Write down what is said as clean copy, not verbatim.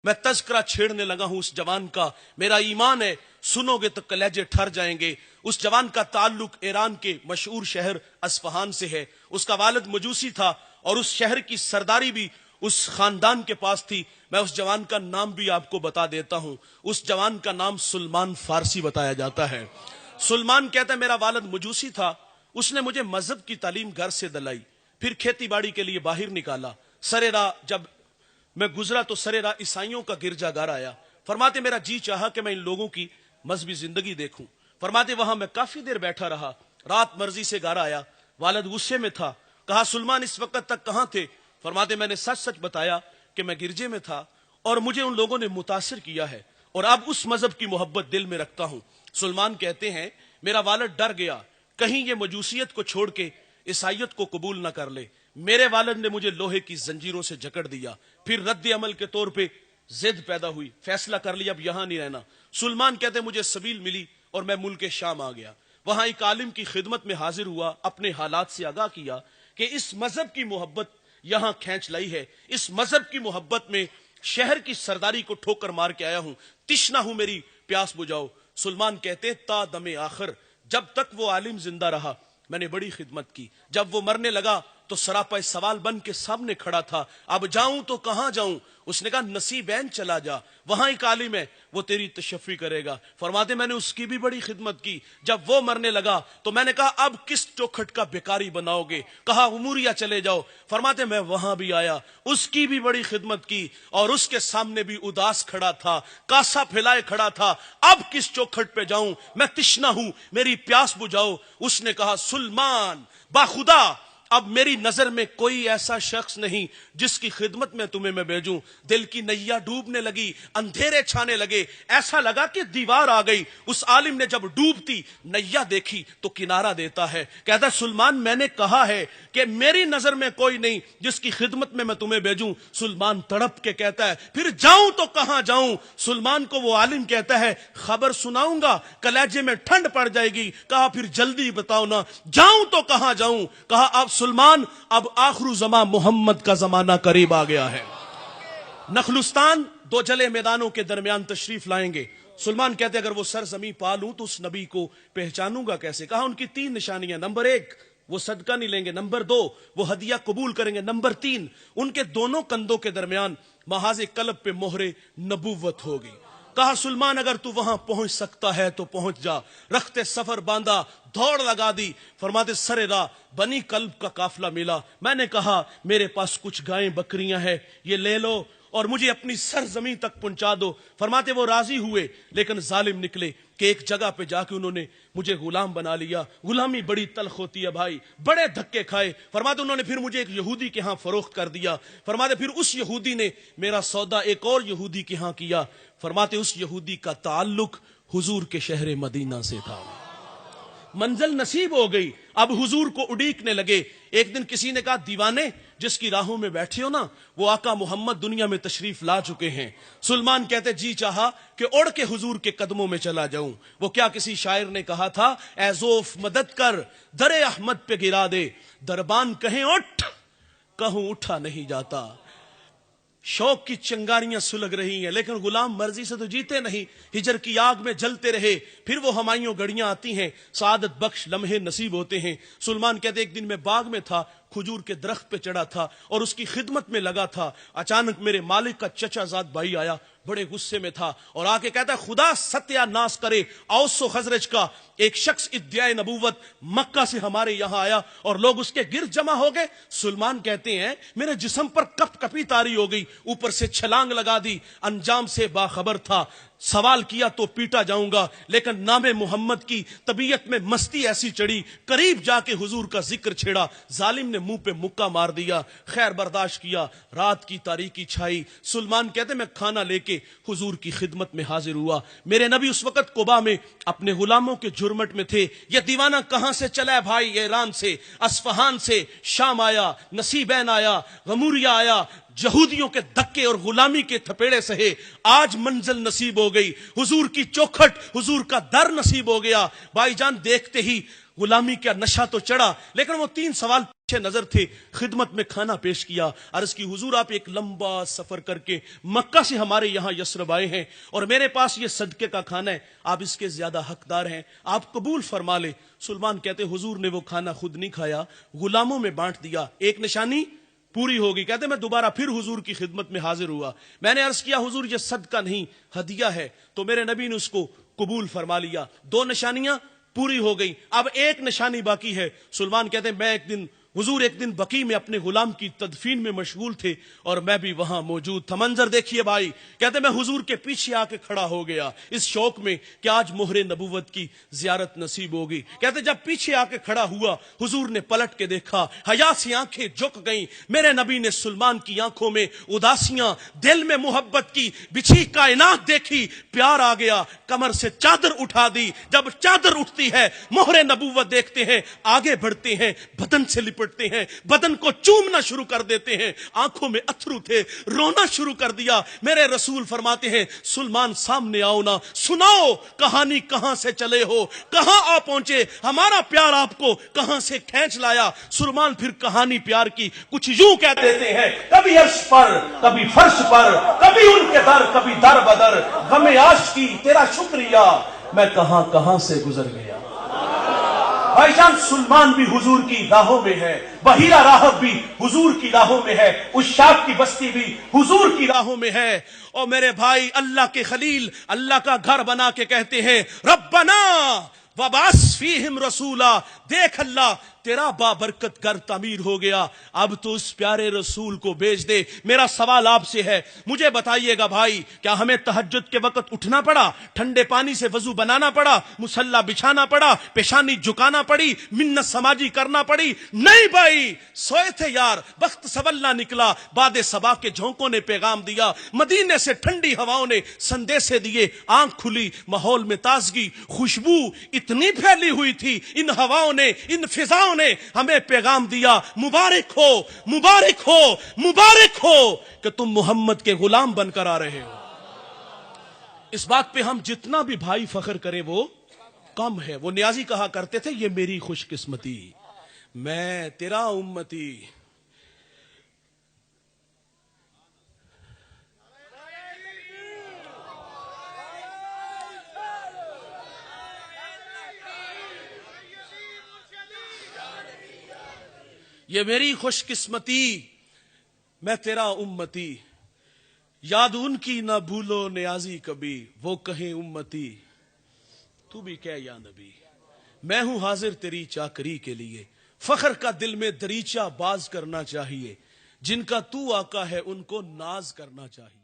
میں تذکرہ چھیڑنے لگا ہوں اس جوان کا، میرا ایمان ہے سنو گے تو کلیجے ٹھر جائیں گے۔ اس جوان کا تعلق ایران کے مشہور شہر اصفہان سے ہے۔ اس کا والد مجوسی تھا اور اس شہر کی سرداری بھی اس خاندان کے پاس تھی۔ میں اس جوان کا نام بھی آپ کو بتا دیتا ہوں۔ اس جوان کا نام سلمان فارسی بتایا جاتا ہے۔ سلمان کہتا ہے میرا والد مجوسی تھا، اس نے مجھے مذہب کی تعلیم گھر سے دلائی، پھر کھیتی باڑی کے لیے باہر نکالا۔ سرے راہ جب میں گزرا تو سرے راہ عیسائیوں کا گرجا گھر آیا۔ فرماتے میرا جی چاہا کہ میں ان لوگوں کی مذہبی زندگی دیکھوں۔ فرماتے وہاں میں کافی دیر بیٹھا رہا، رات مرضی سے گھر آیا۔ والد غصے میں تھا، کہا سلمان اس وقت تک کہاں تھے؟ فرماتے میں نے سچ سچ بتایا کہ میں گرجے میں تھا اور مجھے ان لوگوں نے متاثر کیا ہے اور اب اس مذہب کی محبت دل میں رکھتا ہوں۔ سلمان کہتے ہیں میرا والد ڈر گیا کہیں یہ مجوسیت کو چھوڑ کے عیسائیت کو قبول نہ کر لے۔ میرے والد نے مجھے لوہے کی زنجیروں سے جکڑ دیا، پھر رد عمل کے طور پہ ضد پیدا ہوئی، فیصلہ کر لیا اب یہاں نہیں رہنا۔ سلمان کہتے مجھے سبیل ملی اور میں ملک شام آ گیا۔ وہاں ایک عالم کی خدمت میں حاضر ہوا، اپنے حالات سے آگاہ کیا کہ اس مذہب کی محبت یہاں کھینچ لائی ہے، اس مذہب کی محبت میں شہر کی سرداری کو ٹھوکر مار کے آیا ہوں، تشنا ہوں میری پیاس بجھاؤ۔ سلمان کہتے تا دم آخر جب تک وہ عالم زندہ رہا میں نے بڑی خدمت کی، جب وہ مرنے لگا تو سراپا سوال بن کے سامنے کھڑا تھا، اب جاؤں تو کہاں جاؤں؟ اس نے کہا نصیبین چلا جا، وہاں ایک عالم ہے وہ تیری تشفی کرے گا۔ فرماتے میں نے اس کی بھی بڑی خدمت کی، جب وہ مرنے لگا تو میں نے کہا اب کس چوکھٹ کا بیکاری بناؤ گے؟ کہا اموریا چلے جاؤ۔ فرماتے میں وہاں بھی آیا، اس کی بھی بڑی خدمت کی اور اس کے سامنے بھی اداس کھڑا تھا، کاسا پھیلائے کھڑا تھا، اب کس چوکھٹ پہ جاؤں؟ میں تشنا ہوں، میری پیاس بجھاؤ۔ اس نے کہا سلمان باخدا اب میری نظر میں کوئی ایسا شخص نہیں جس کی خدمت میں تمہیں میں بھیجوں۔ دل کی نیا ڈوبنے لگی، اندھیرے چھانے لگے، ایسا لگا کہ دیوار آ گئی۔ اس عالم نے جب ڈوبتی نیا دیکھی تو کنارہ دیتا ہے، کہتا ہے سلمان میں نے کہا ہے کہ میری نظر میں کوئی نہیں جس کی خدمت میں میں تمہیں بھیجوں۔ سلمان تڑپ کے کہتا ہے پھر جاؤں تو کہاں جاؤں؟ سلمان کو وہ عالم کہتا ہے خبر سناؤں گا کلیجے میں ٹھنڈ پڑ جائے گی۔ کہا پھر جلدی بتاؤ نا، جاؤں تو کہاں جاؤں؟ کہا اب سلمان اب آخر زمان محمد کا زمانہ قریب آ گیا ہے۔ نخلستان دو جلے میدانوں کے درمیان تشریف لائیں گے۔ سلمان کہتے اگر وہ سرزمین پالوں تو اس نبی کو پہچانوں گا کیسے؟ کہا ان کی تین نشانیاں، نمبر ایک وہ صدقہ نہیں لیں گے، نمبر دو وہ ہدیہ قبول کریں گے، نمبر تین ان کے دونوں کندھوں کے درمیان محاذ قلب پہ مہر نبوت ہوگی۔ کہا سلمان اگر تو وہاں پہنچ سکتا ہے تو پہنچ جا۔ رخت سفر باندھا، دوڑ لگا دی۔ فرماتے سرے راہ بنی کلب کا قافلہ ملا۔ میں نے کہا میرے پاس کچھ گائیں بکریاں ہیں، یہ لے لو اور مجھے اپنی سرزمین تک پہنچا دو۔ فرماتے وہ راضی ہوئے لیکن ظالم نکلے کہ ایک جگہ پہ جا کے انہوں نے مجھے غلام بنا لیا۔ غلامی بڑی تلخ ہوتی ہے بھائی، بڑے دھکے کھائے۔ فرماتے انہوں نے پھر مجھے ایک یہودی کے ہاں فروخت کر دیا۔ فرماتے پھر اس یہودی نے میرا سودا ایک اور یہودی کے ہاں کیا۔ فرماتے اس یہودی کا تعلق حضور کے شہر مدینہ سے تھا۔ منزل نصیب ہو گئی، اب حضور کو اڈیکنے لگے۔ ایک دن کسی نے کہا دیوانے جس کی راہوں میں بیٹھے ہو نا وہ آقا محمد دنیا میں تشریف لا چکے ہیں۔ سلمان کہتے جی چاہا کہ اڑ کے حضور کے قدموں میں چلا جاؤں۔ وہ کیا کسی شاعر نے کہا تھا اے زوف مدد کر در احمد پہ گرا دے، دربان کہیں اٹھ کہوں اٹھا نہیں جاتا۔ شوق کی چنگاریاں سلگ رہی ہیں لیکن غلام مرضی سے تو جیتے نہیں، ہجر کی آگ میں جلتے رہے۔ پھر وہ ہمایوں گھڑیاں آتی ہیں، سعادت بخش لمحے نصیب ہوتے ہیں۔ سلمان کہتے ایک دن میں باغ میں تھا، کھجور کے درخت پہ چڑھا تھا اور اس کی خدمت میں لگا تھا۔ اچانک میرے مالک کا چچا زاد بھائی آیا، بڑے غصے میں تھا اور آ کے کہتا ہے خدا ستیہ ناس کرے، اوس و خزرج کا ایک شخص ادعائے نبوت مکہ سے ہمارے یہاں آیا اور لوگ اس کے گرد جمع ہو گئے۔ سلمان کہتے ہیں میرے جسم پر کپ کپی طاری ہو گئی، اوپر سے چھلانگ لگا دی، انجام سے باخبر تھا، سوال کیا تو پیٹا جاؤں گا، لیکن نام محمد کی طبیعت میں مستی ایسی چڑھی، قریب جا کے حضور کا ذکر چھیڑا، ظالم نے منہ پہ مکہ مار دیا، خیر برداشت کیا، رات کی تاریکی چھائی۔ سلمان کہتے میں کھانا لے کے حضور کی خدمت میں حاضر ہوا۔ میرے نبی اس وقت قباء میں اپنے غلاموں کے جرمٹ میں تھے۔ یہ دیوانہ کہاں سے چلا ہے بھائی؟ ایران سے، اصفہان سے، شام آیا، نصیبین آیا، غموریہ آیا، یہودیوں کے دھکے اور غلامی کے تھپیڑے سہے، آج منزل نصیب ہو گئی، حضور کی چوکھٹ، حضور کا در نصیب ہو گیا۔ بھائی جان دیکھتے ہی غلامی کا نشہ تو چڑھا لیکن وہ تین سوال نظر تھے، خدمت میں کھانا پیش کیا، عرض کی حضور آپ ایک لمبا سفر کر کے مکہ سے ہمارے یہاں یثرب آئے ہیں اور میرے پاس یہ صدقے کا کھانا ہے، آپ اس کے زیادہ حقدار ہیں، آپ قبول فرما لیں۔ سلمان کہتے حضور نے وہ کھانا خود نہیں کھایا، غلاموں میں بانٹ دیا، ایک نشانی پوری ہوگی۔ کہتے میں دوبارہ پھر حضور کی خدمت میں حاضر ہوا، میں نے عرض کیا حضور یہ صدقہ نہیں ہدیہ ہے، تو میرے نبی نے اس کو قبول فرما لیا، 2 نشانیاں پوری ہو گئی، اب ایک نشانی باقی ہے۔ سلمان کہتے ہیں حضور ایک دن بقی میں اپنے غلام کی تدفین میں مشغول تھے اور میں بھی وہاں موجود تھا۔ منظر دیکھیے بھائی، کہتے میں حضور کے پیچھے آ کے کھڑا ہو گیا اس شوق میں کہ آج مہر نبوت کی زیارت نصیب ہوگی۔ کہتے جب پیچھے آ کے کھڑا ہوا حضور نے پلٹ کے دیکھا، حیا سے آنکھیں جھک گئیں، میرے نبی نے سلمان کی آنکھوں میں اداسیاں، دل میں محبت کی بچھی کائنات دیکھی، پیار آ گیا، کمر سے چادر اٹھا دی، جب چادر اٹھتی ہے مہر نبوت دیکھتے ہیں، آگے بڑھتے ہیں، بدن سے لپٹتے ہیں، بدن کو چومنا شروع کر دیتے ہیں، آنکھوں میں اتھرو تھے، رونا شروع کر دیا۔ میرے رسول فرماتے ہیں سلمان سامنے آؤ نا، سناؤ کہانی کہاں سے چلے ہو، کہاں آ پہنچے، ہمارا پیار آپ کو کہاں سے کھینچ لایا۔ سلمان پھر کہانی پیار کی کچھ یوں کہہ دیتے ہیں، کبھی عرش پر کبھی فرش پر، کبھی ان کے در کبھی در بدر، غم عاشقی تیرا شکریہ میں کہاں کہاں سے گزر گیا۔ بھائی جان سلمان بھی حضور کی راہوں میں ہے، بحیرہ راہب بھی حضور کی راہوں میں ہے، عشاق کی بستی بھی حضور کی راہوں میں ہے۔ اور میرے بھائی اللہ کے خلیل اللہ کا گھر بنا کے کہتے ہیں ربنا وبعث فیہم رسولا، دیکھ اللہ تیرا بابرکت گھر تعمیر ہو گیا، اب تو اس پیارے رسول کو بھیج دے۔ میرا سوال آپ سے ہے، مجھے بتائیے گا بھائی، کیا ہمیں تہجد کے وقت اٹھنا پڑا، ٹھنڈے پانی سے وضو بنانا پڑا، مصلی بچھانا پڑا، پیشانی جھکانا پڑی، منت سماجی کرنا پڑی؟ نہیں بھائی، سوئے تھے یار، وقت سولنا نکلا، باد صبا کے جھونکوں نے پیغام دیا، مدینے سے ٹھنڈی ہواؤں نے سندیسے دیے، آنکھ کھلی، ماحول میں تازگی، خوشبو اتنی پھیلی ہوئی تھی، ان ہواؤں نے، ان فضاؤں نے ہمیں پیغام دیا، مبارک ہو مبارک ہو مبارک ہو کہ تم محمد کے غلام بن کر آ رہے ہو۔ اس بات پہ ہم جتنا بھی بھائی فخر کریں وہ کم ہے۔ وہ نیازی کہا کرتے تھے یہ میری خوش قسمتی، میں تیرا امتی۔ یہ میری خوش قسمتی، میں تیرا امتی، یاد ان کی نہ بھولو نیازی کبھی، وہ کہیں امتی تو بھی کہہ یا نبی، میں ہوں حاضر تیری چاکری کے لیے، فخر کا دل میں دریچہ باز کرنا چاہیے، جن کا تو آقا ہے ان کو ناز کرنا چاہیے۔